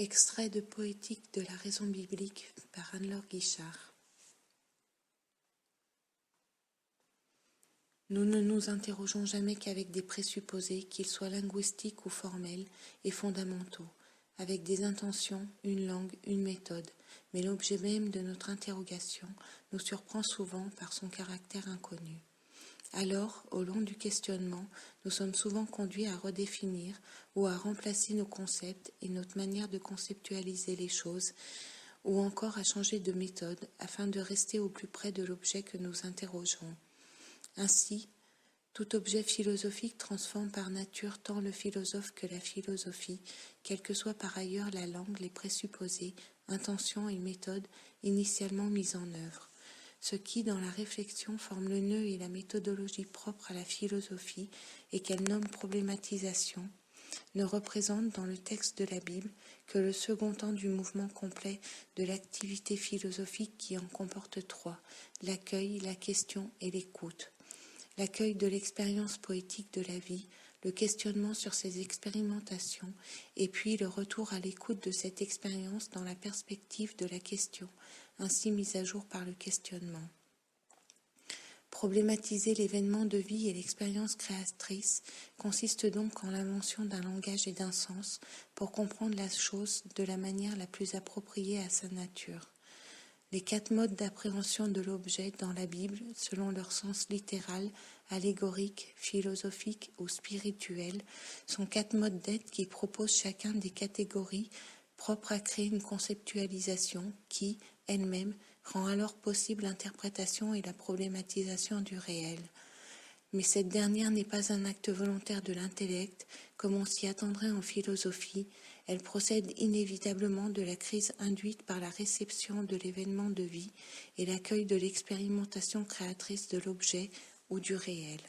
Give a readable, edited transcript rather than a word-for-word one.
Extrait de Poétique de la raison biblique par Anne-Laure Guichard. Nous ne nous interrogeons jamais qu'avec des présupposés, qu'ils soient linguistiques ou formels et fondamentaux, avec des intentions, une langue, une méthode, mais l'objet même de notre interrogation nous surprend souvent par son caractère inconnu. Alors, au long du questionnement, nous sommes souvent conduits à redéfinir ou à remplacer nos concepts et notre manière de conceptualiser les choses, ou encore à changer de méthode afin de rester au plus près de l'objet que nous interrogeons. Ainsi, tout objet philosophique transforme par nature tant le philosophe que la philosophie, quelle que soit par ailleurs la langue, les présupposés, intentions et méthodes initialement mises en œuvre. Ce qui, dans la réflexion, forme le nœud et la méthodologie propre à la philosophie et qu'elle nomme problématisation, ne représente dans le texte de la Bible que le second temps du mouvement complet de l'activité philosophique qui en comporte trois, l'accueil, la question et l'écoute. L'accueil de l'expérience poétique de la vie, le questionnement sur ses expérimentations, et puis le retour à l'écoute de cette expérience dans la perspective de la question, ainsi mise à jour par le questionnement. Problématiser l'événement de vie et l'expérience créatrice consiste donc en l'invention d'un langage et d'un sens pour comprendre la chose de la manière la plus appropriée à sa nature. Les 4 modes d'appréhension de l'objet dans la Bible, selon leur sens littéral, allégorique, philosophique ou spirituel, sont 4 modes d'être qui proposent chacun des catégories propres à créer une conceptualisation qui, elle-même, rend alors possible l'interprétation et la problématisation du réel. Mais cette dernière n'est pas un acte volontaire de l'intellect, comme on s'y attendrait en philosophie. Elle procède inévitablement de la crise induite par la réception de l'événement de vie et l'accueil de l'expérimentation créatrice de l'objet ou du réel.